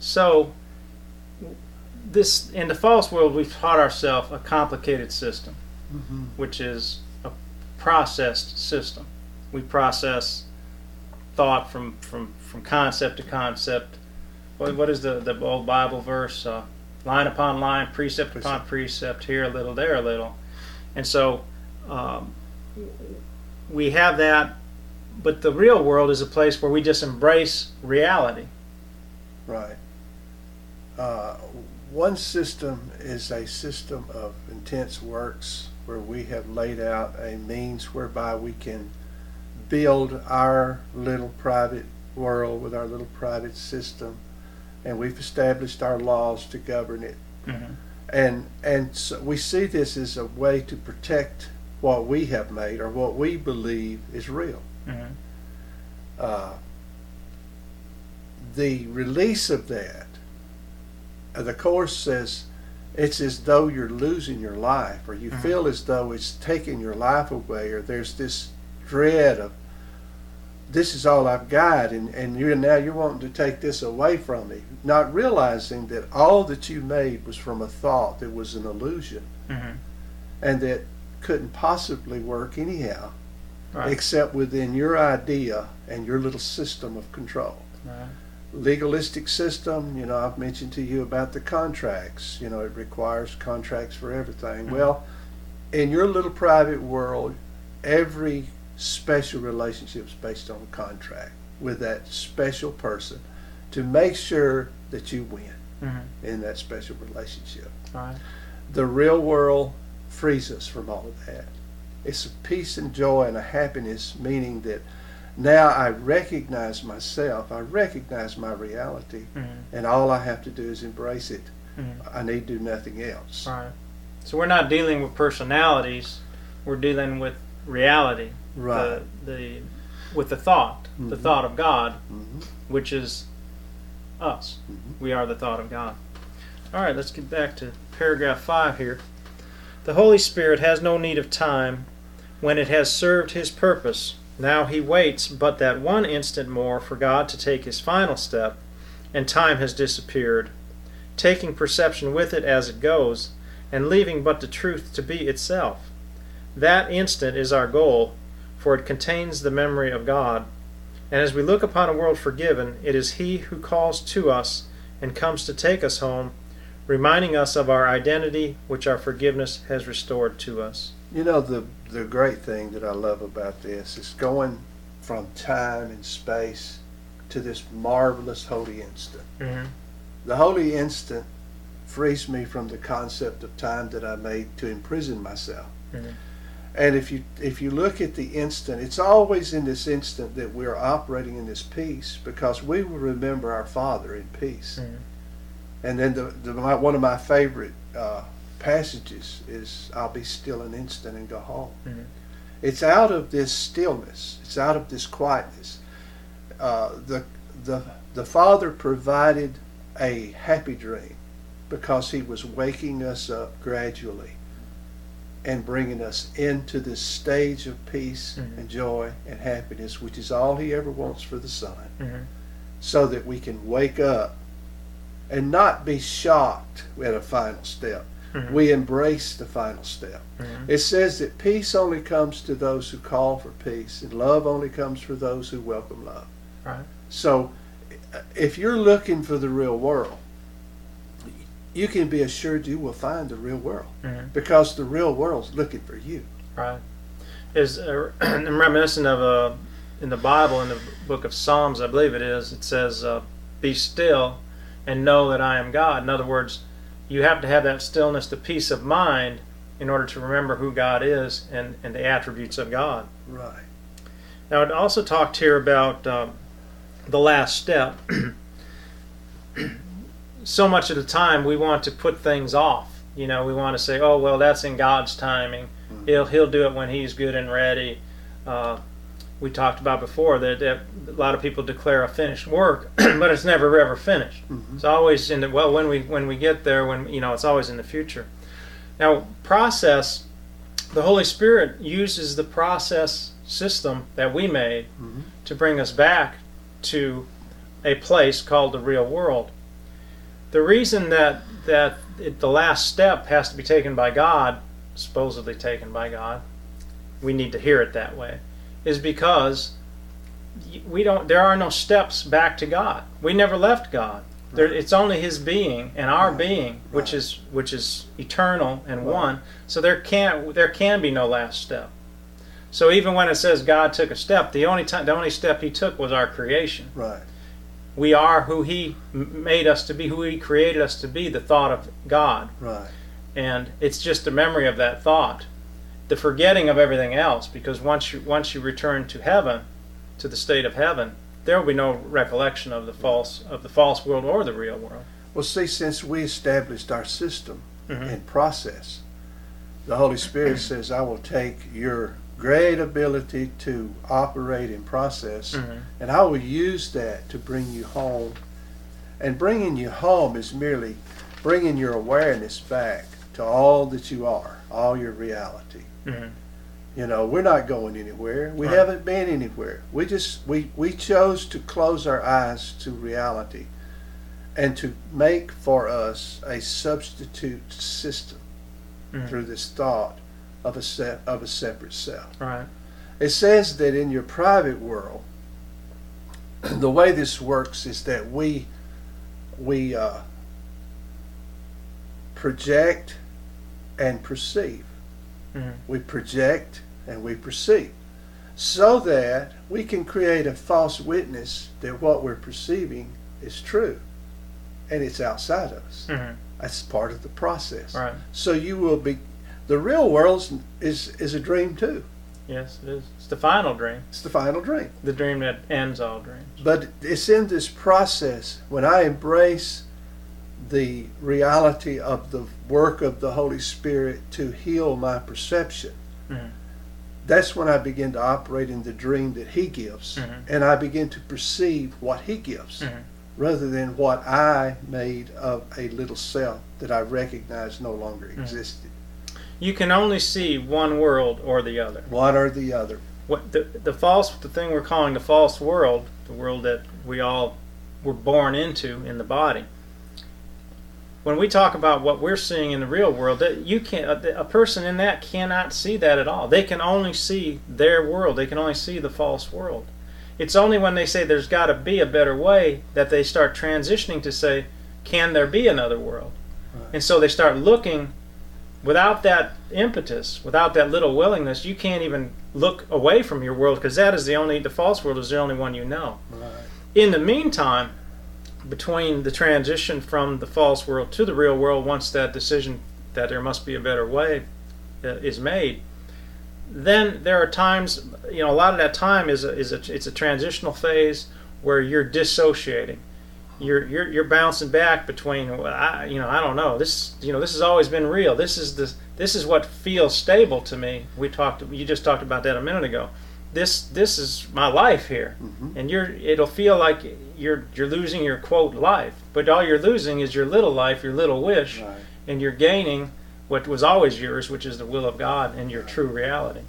So this in the false world, we've taught ourselves a complicated system, which is a processed system. We process thought from concept to concept. What is the old Bible verse? Line upon line, precept upon precept, here a little, there a little. And so we have that, but the real world is a place where we just embrace reality. Right. One system is a system of intense works where we have laid out a means whereby we can build our little private world with our little private system, and we've established our laws to govern it. And so we see this as a way to protect what we have made or what we believe is real. The release of that, the Course says it's as though you're losing your life, or you feel as though it's taking your life away, or there's this dread of, this is all I've got, and you're wanting to take this away from me, not realizing that all that you made was from a thought that was an illusion, and that couldn't possibly work anyhow, except within your idea and your little system of control. Legalistic system, I've mentioned to you about the contracts. It requires contracts for everything. Well, in your little private world, every special relationship is based on a contract with that special person to make sure that you win in that special relationship. The real world frees us from all of that. It's a peace and joy and a happiness, meaning that now I recognize myself, I recognize my reality, and all I have to do is embrace it. I need to do nothing else. So we're not dealing with personalities, we're dealing with reality. With the thought, the thought of God, which is us. We are the thought of God. All right, let's get back to paragraph 5 here. The Holy Spirit has no need of time when it has served His purpose. Now He waits but that one instant more for God to take His final step, and time has disappeared, taking perception with it as it goes, and leaving but the truth to be itself. That instant is our goal, for it contains the memory of God. And as we look upon a world forgiven, it is He who calls to us and comes to take us home, reminding us of our identity, which our forgiveness has restored to us. The great thing that I love about this is going from time and space to this marvelous holy instant. The holy instant frees me from the concept of time that I made to imprison myself. And if you look at the instant, it's always in this instant that we're operating in this peace, because we will remember our Father in peace. And then one of my favorite passages is, I'll be still an instant and go home. It's out of this stillness, it's out of this quietness. The Father provided a happy dream because He was waking us up gradually and bringing us into this stage of peace and joy and happiness, which is all He ever wants for the Son, so that we can wake up and not be shocked at a final step. We embrace the final step. It says that peace only comes to those who call for peace, and love only comes for those who welcome love. So if you're looking for the real world, you can be assured you will find the real world, because the real world's looking for you. Is I'm reminiscent of in the Bible, in the book of Psalms, I believe it is, it says, be still and know that I am God. In other words, you have to have that stillness, the peace of mind, in order to remember who God is and the attributes of God. Now, it also talked here about the last step. So much of the time we want to put things off. We want to say, oh, well, that's in God's timing. He'll do it when He's good and ready. We talked about before that a lot of people declare a finished work, but it's never ever finished. It's always in the, when we get there, it's always in the future. Now, process, the Holy Spirit uses the process system that we made to bring us back to a place called the real world. The reason that the last step has to be taken by God, supposedly taken by God, we need to hear it that way, is because there are no steps back to God. We never left God. It's only His being and our being, which is eternal and one. So there can be no last step. So even when it says God took a step, the only step He took was our creation. Right. We are who He made us to be, who He created us to be, the thought of God. Right. And it's just a memory of that thought, the forgetting of everything else. Because once you return to heaven, to the state of heaven, there will be no recollection of the false world or the real world. Well, see, since we established our system and process, the Holy Spirit says, I will take your great ability to operate and process, and I will use that to bring you home. And bringing you home is merely bringing your awareness back to all that you are, all your reality. You know, we're not going anywhere. We haven't been anywhere. We chose to close our eyes to reality and to make for us a substitute system through this thought of a separate self. Right. It says that in your private world, the way this works is that we project and perceive. We project and we perceive, so that we can create a false witness that what we're perceiving is true, and it's outside of us. That's part of the process. Right. So you will be. The real world is a dream too. Yes, it is. It's the final dream. It's the final dream. The dream that ends all dreams. But it's in this process when I embrace the reality of the work of the Holy Spirit to heal my perception. That's when I begin to operate in the dream that He gives, and I begin to perceive what He gives, rather than what I made of a little self that I recognize no longer existed. You can only see one world or the other. One or the other. What the thing we're calling the false world, the world that we all were born into in the body. When we talk about what we're seeing in the real world, a person in that cannot see that at all. They can only see their world. They can only see the false world. It's only when they say there's got to be a better way that they start transitioning to say, can there be another world? Right. And so they start looking. Without that impetus, without that little willingness, you can't even look away from your world, because that is the false world is the only one you know. Right. In the meantime, between the transition from the false world to the real world, once that decision that there must be a better way is made, then there are times, a lot of that time it's a transitional phase where you're dissociating. You're bouncing back between, I don't know, this has always been real. This is what feels stable to me. You just talked about that a minute ago. This is my life here, and it'll feel like you're losing your quote life, but all you're losing is your little life, your little wish, and you're gaining what was always yours, which is the will of God and your true reality.